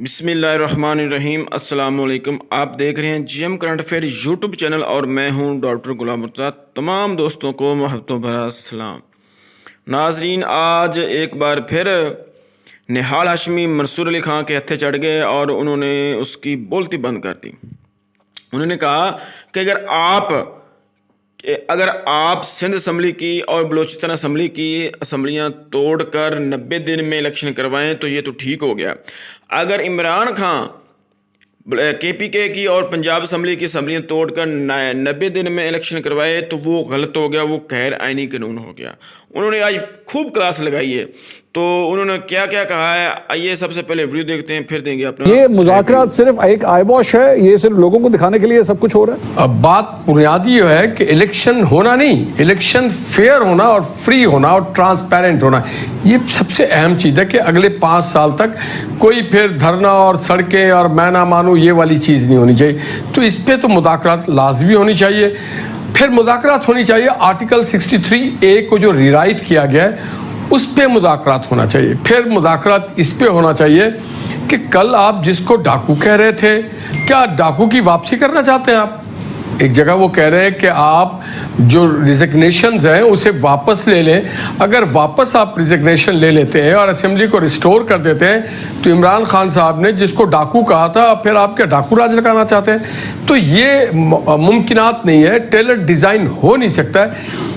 बिस्मिल्लाहिर्रहमानिर्रहीम अस्सलामुअलैकुम। आप देख रहे हैं GM current affair YouTube channel और मैं हूं डॉक्टर गुलाम मुर्तज़ा। तमाम दोस्तों को मोहब्बतों भरा सलाम। नाजरीन, आज एक बार फिर निहाल हाशमी मंसूर अली खां के हत्थे चढ़ गए और उन्होंने उसकी बोलती बंद कर दी। उन्होंने कहा कि अगर आप सिंध असम्बली की और बलूचिस्तान असम्बली की असम्बलियाँ तोड़कर 90 दिन में इलेक्शन करवाएं तो ये तो ठीक हो गया। अगर इमरान खां KPK की और पंजाब असम्बली की असम्बलियाँ तोड़कर 90 दिन में इलेक्शन करवाए तो वो गलत हो गया, वो गैर आइनी कानून हो गया। उन्होंने आज खूब क्लास लगाई है। तो उन्होंने क्या क्या कहा है, आइए सबसे पहले वीडियो देखते हैं, फिर देंगे अपना। ये मुज़ाकरात सिर्फ एक आईवॉश है, ये सिर्फ लोगों को दिखाने के लिए सब कुछ हो रहा है। अब बात बुनियादी ये है कि इलेक्शन होना नहीं, इलेक्शन फेयर होना और फ्री होना और ट्रांसपेरेंट होना, ये सबसे अहम चीज़ है कि अगले 5 साल तक कोई फिर धरना और सड़कें और मैं ना मानूं ये वाली चीज़ नहीं होनी चाहिए। तो इस पर तो मुज़ाकरात लाजमी होनी चाहिए। फिर मुज़ाकरात होनी चाहिए आर्टिकल 63A को जो रिराइट किया गया है उस पे मुज़ाकरात होना चाहिए। फिर मुज़ाकरात इस पे होना चाहिए कि कल आप जिसको डाकू कह रहे थे, क्या डाकू की वापसी करना चाहते हैं आप? एक जगह वो कह रहे हैं कि आप जो रिजिग्नेशंस हैं उसे वापस ले लें। अगर वापस आप रिजिग्नेशन ले लेते हैं और असेंबली को रिस्टोर कर देते हैं तो इमरान खान साहब ने जिसको डाकू कहा था फिर आप क्या डाकू राज लगाना चाहते हैं? तो ये मुमकिनात नहीं है, टेलर डिज़ाइन हो नहीं सकता है।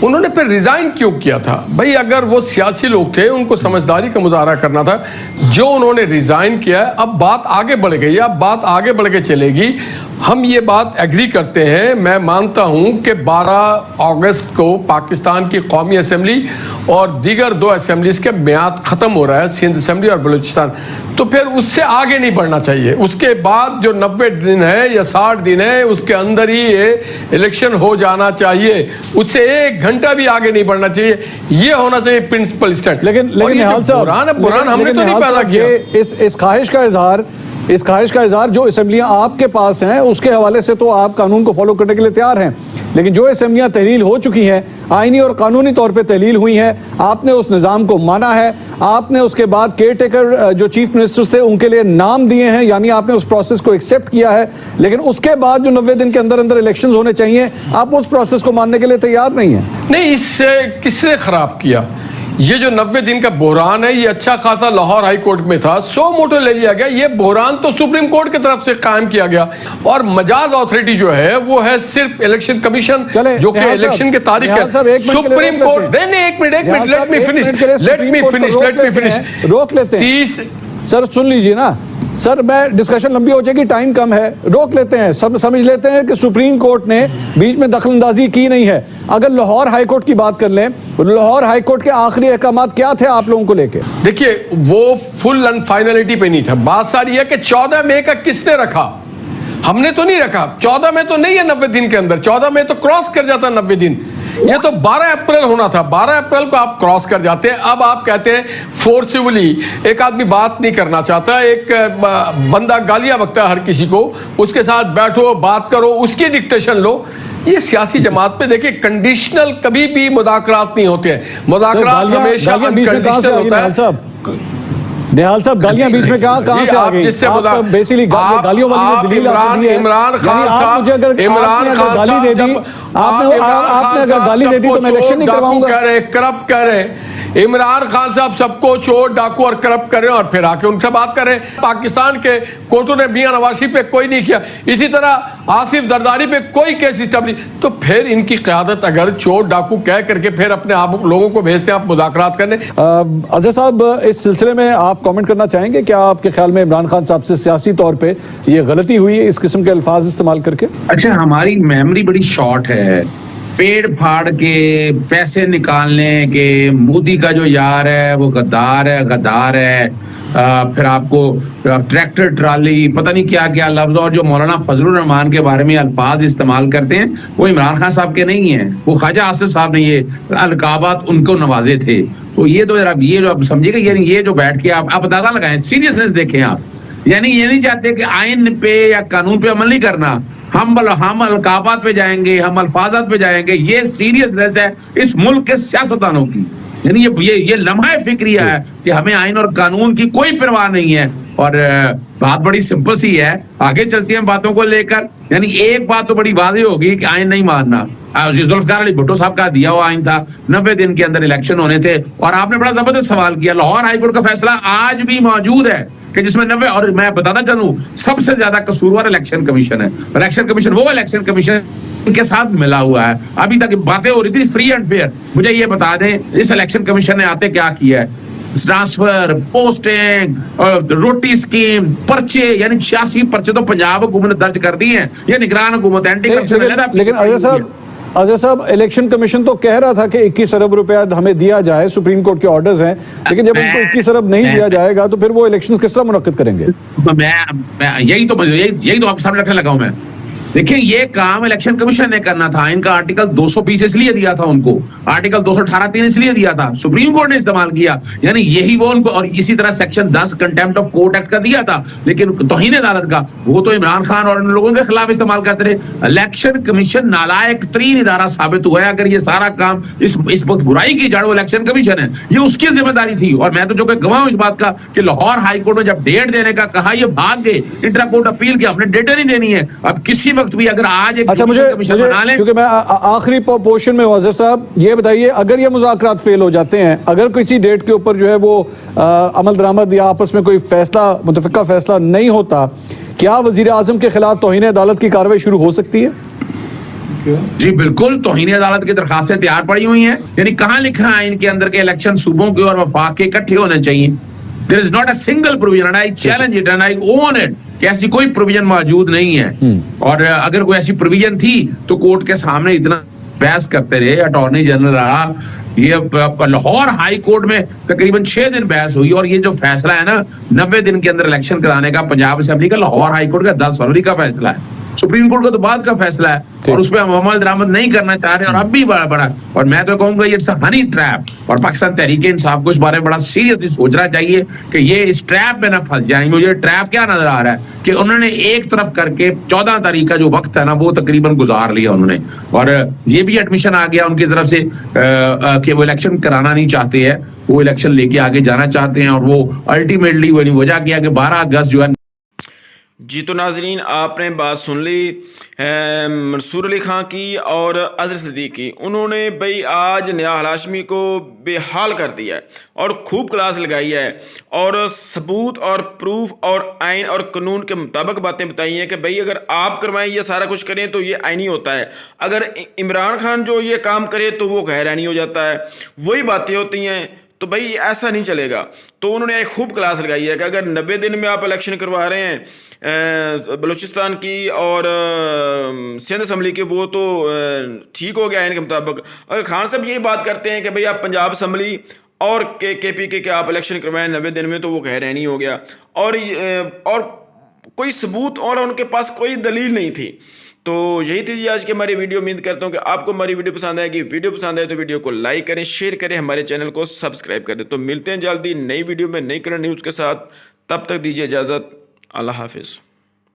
उन्होंने फिर रिज़ाइन क्यों किया था? भाई अगर वो सियासी लोग थे, उनको समझदारी का मुजाहरा करना था। जो उन्होंने रिज़ाइन किया है, अब बात आगे बढ़ गई है, अब बात आगे बढ़ के चलेगी। हम ये बात एग्री करते हैं। मैं मानता हूं कि 12 अगस्त को पाकिस्तान की कौमी असम्बली और दीगर 2 असम्बलीज के म्याद ख़त्म हो रहा है, सिंध असम्बली और बलूचिस्तान। तो फिर उससे आगे नहीं बढ़ना चाहिए। उसके बाद जो 90 दिन है या 60 दिन है उसके अंदर ही ये इलेक्शन हो जाना चाहिए। उससे 1 घंटा भी आगे नहीं बढ़ना चाहिए। ये होना चाहिए प्रिंसिपल स्टैंड। लेकिन निहाल साहब, बुरहान हमने तो नहीं पैदा किया। इस ख्वाहिश का इजहार जो असेंबलियां आपके पास हैं उसके हवाले से तो आप कानून को फॉलो करने के लिए तैयार हैं, लेकिन जो असेंबलियां तहलील हो चुकी हैं, आईनी और कानूनी तौर पे तहलील हुई हैं, आपने उस निज़ाम को माना है। आपने उसके बाद केयर टेकर जो चीफ मिनिस्टर्स थे उनके लिए नाम दिए हैं, यानी आपने उस प्रोसेस को एक्सेप्ट किया है। लेकिन उसके बाद जो 90 दिन के अंदर अंदर इलेक्शंस होने चाहिए, आप उस प्रोसेस को मानने के लिए तैयार नहीं है। नहीं, इससे किसने खराब किया? ये जो 90 दिन का बहरान है, ये अच्छा खासा लाहौर हाई कोर्ट में था, 100 मोटो ले लिया गया। ये बहरान तो सुप्रीम कोर्ट की तरफ से कायम किया गया। और मजाज अथॉरिटी जो है वो है सिर्फ इलेक्शन कमीशन, जो कि इलेक्शन के तारीख है। सुप्रीम कोर्ट नहीं, एक मिनट, लेट मी फिनिश रोक लेते हैं। 30 सर सुन लीजिए ना सर, मैं डिस्कशन लंबी हो जाएगी, टाइम कम है, रोक लेते हैं। सब समझ लेते हैं कि सुप्रीम कोर्ट ने बीच में दखलंदाजी की नहीं है। अगर लाहौर हाई कोर्ट की बात कर लें, लाहौर हाई कोर्ट के आखिरी अहकाम क्या थे आप लोगों को लेके? देखिए, वो फुल अनफाइनलिटी पे नहीं था। बात सारी है कि 14 मई का किसने रखा? हमने तो नहीं रखा। 14 मई तो नहीं है 90 दिन के अंदर, 14 मई तो क्रॉस कर जाता 90 दिन। ये तो 12 अप्रैल होना था, 12 अप्रैल को आप क्रॉस कर जाते हैं। अब आप कहते हैं फोर्सिबली एक आदमी बात नहीं करना चाहता, एक बंदा गालियां बकता है हर किसी को, उसके साथ बैठो, बात करो, उसकी डिक्टेशन लो। ये सियासी जमात पे देखिए, कंडीशनल कभी भी मुज़ाकरात नहीं होते हैं। मुज़ाकरात हमेशा अनकंडीशनल होता है। निहाल साहब, गालियां बीच में कहां से आ गई? जिससे बेसिकली गालियों वाली इमरान खान साहब, आपने अगर गाली दे दी तो मैं इलेक्शन नहीं करवाऊंगा। करप्ट कह रहे हैं इमरान खान साहब, सबको चोर, डाकू और करप्ट कर रहे हैं और फिर आके उनसे बात कर रहे हैं। पाकिस्तान के कोर्टों ने मियां नवाज़ पे कोई नहीं किया, इसी तरह आसिफ जरदारी पे कोई केस स्टैब्लिश। तो फिर इनकी क़यादत अगर चोर डाकू कह करके फिर अपने आप लोगों को भेजते हैं आप मुज़ाकरात करने। अजहर साहब, इस सिलसिले में आप कमेंट करना चाहेंगे? क्या आपके ख्याल में इमरान खान साहब से सियासी तौर पे ये गलती हुई है इस किस्म के अल्फाज इस्तेमाल करके? अच्छा, हमारी मेमोरी बड़ी शॉर्ट है। पेड़ फाड़ के पैसे निकालने के मोदी का जो यार है वो गद्दार है। फिर आपको ट्रैक्टर ट्राली, पता नहीं क्या क्या लफ्ज, और जो मौलाना फजलुर रहमान के बारे में अल्फाज इस्तेमाल करते हैं वो इमरान खान साहब के नहीं है, वो ख्वाजा आसिफ साहब ने ये अलकाबात उनको नवाजे थे। तो ये तो जरा ये जो आप समझिएगा, यानी ये जो बैठ के आप अंदाजा लगाएं, सीरियसनेस देखें आप। यानी ये नहीं चाहते कि आइन पे या कानून पे अमल नहीं करना, हम अलकाबात पे जाएंगे, हम अल्फाजात पे जाएंगे। ये सीरियसनेस है इस मुल्क के सियासतदानों की। यानी ये लम्हा फिक्रिया है कि हमें आइन और कानून की कोई परवाह नहीं है। और बात बड़ी सिंपल सी है, आगे चलती हैं बातों को लेकर। यानी एक बात तो बड़ी वाज़ेह होगी कि आइन नहीं मानना। जुल्फकार अली भुट्टो साहब का दिया हुआ आइन था, 90 दिन के अंदर इलेक्शन होने थे। और आपने बड़ा जबरदस्त सवाल किया, लाहौर हाईकोर्ट का फैसला आज भी मौजूद है कि जिसमें 90, और मैं बताना चाहूं सबसे ज्यादा कसूरवार इलेक्शन कमीशन है। इलेक्शन कमीशन वो इलेक्शन कमीशन के साथ मिला हुआ है। अभी तक बातें हो रही थी फ्री एंड फेयर। मुझे ये बता दें इस इलेक्शन कमीशन ने आते क्या किया है? ट्रांसफर, पोस्टिंग, रोटी स्कीम, पर्चे, यानी 86 पर्चे तो पंजाब हुकूमत ने दर्ज कर दिए हैं। ये निगरान हुकूमत एंटी करप्शन। लेकिन अजय साहब इलेक्शन कमीशन तो कह रहा था कि 21 अरब रुपया हमें दिया जाए, सुप्रीम कोर्ट के ऑर्डर्स हैं, लेकिन जब उनको 21 अरब नहीं दिया जाएगा तो फिर वो इलेक्शन किस तरह मुनक्किद करेंगे? मैं यही तो आपके सामने रखने लगा हूं मैं। देखिए ये काम इलेक्शन कमीशन ने करना था। इनका आर्टिकल 220 इसलिए दिया था उनको, आर्टिकल 218(3) इसलिए दिया था, सुप्रीम कोर्ट ने इस्तेमाल किया। यानी यही वो उनको, और इसी तरह section 10 contempt of court act का दिया था, लेकिन तौहीन अदालत का वो तो इमरान खान और इन लोगों के खिलाफ इस्तेमाल करते रहे। इलेक्शन कमीशन नालायक तरीन इदारा साबित हुआ है। अगर ये सारा काम इस वक्त बुराई की जड़ वो इलेक्शन कमीशन है, ये उसकी जिम्मेदारी थी। और मैं तो जो गवाह हूं इस बात का कि लाहौर हाईकोर्ट में जब डेट देने का कहा, ये भाग गए, इंट्रा कोर्ट अपील की, आपने डेटें नहीं देनी है। अब किसी वक्त भी अगर आज एक अच्छा, मुझे क्योंकि मैं आखिरी पोर्शन में वाज़िर साहब ये बताइए, अगर ये मुज़ाकरात फेल हो जाते हैं, अगर किसी डेट के ऊपर जो है वो अमल दरामद या आपस में कोई फैसला, मुतफ़िका फैसला नहीं होता, क्या वज़ीर आज़म के खिलाफ तौहीन अदालत की कार्रवाई शुरू हो सकती है? जी बिल्कुल, तौहीन अदालत की दरखास्तें तैयार पड़ी हुई हैं। यानी कहां लिखा है इनके अंदर के इलेक्शन सूबों के और वफाक के इकट्ठे होने चाहिए? There is not a single provision and I challenge it and I own it कि ऐसी कोई प्रोविजन मौजूद नहीं है। और अगर कोई ऐसी प्रोविजन थी तो कोर्ट के सामने इतना बहस करते रहे अटॉर्नी जनरल रहा। ये लाहौर हाई कोर्ट में तकरीबन 6 दिन बहस हुई, और ये जो फैसला है ना 90 दिन के अंदर इलेक्शन कराने का पंजाब असेंबली का, लाहौर हाई कोर्ट का 10 फरवरी का फैसला है। सुप्रीम कोर्ट का तो बाद का फैसला है, और उसमें हम अमल दरामद नहीं करना चाह रहे, और अब भी बड़ा और मैं तो कहूंगा इट्स अ हनी ट्रैप। और पाकिस्तान तहरीक इंसाफ को इस बारे में बड़ा सीरियसली सोचना चाहिए कि ये इस ट्रैप में ना फंस जाए। मुझे ट्रैप क्या नजर आ रहा है कि उन्होंने एक तरफ करके 14 तारीख का जो वक्त है ना वो तकरीबन गुजार लिया उन्होंने, और ये भी एडमिशन आ गया उनकी तरफ से कि वो इलेक्शन कराना नहीं चाहते हैं, वो इलेक्शन लेके आगे जाना चाहते हैं। और वो अल्टीमेटली वो वजह किया कि 12 अगस्त जो है। जी तो नाजरीन आपने बात सुन ली मंसूर अली खां की और अजहर सिद्दीकी की। उन्होंने भाई आज निहाल हाशमी को बेहाल कर दिया है और खूब क्लास लगाई है, और सबूत और प्रूफ और आइन और कानून के मुताबिक बातें बताई हैं कि भाई अगर आप करवाएं ये सारा कुछ करें तो ये आइनी होता है, अगर इमरान खान जो ये काम करे तो वो गैर आइनी हो जाता है। वही बातें होती हैं, तो भाई ऐसा नहीं चलेगा। तो उन्होंने एक खूब क्लास लगाई है कि अगर 90 दिन में आप इलेक्शन करवा रहे हैं बलूचिस्तान की और सिंध असम्बली की, वो तो ठीक हो गया है इनके मुताबिक। अगर खान साहब यही बात करते हैं कि भाई आप पंजाब असम्बली और KPK के आप इलेक्शन करवाएं 90 दिन में, तो वो गैर आइनी हो गया। और कोई सबूत और उनके पास कोई दलील नहीं थी। तो यही थी जी आज की हमारी वीडियो। उम्मीद करता हूँ कि आपको हमारी वीडियो पसंद आएगी। वीडियो पसंद आए तो वीडियो को लाइक करें, शेयर करें, हमारे चैनल को सब्सक्राइब करें। तो मिलते हैं जल्दी नई वीडियो में नई करंट न्यूज़ के साथ। तब तक दीजिए इजाज़त। अल्लाह हाफिज़।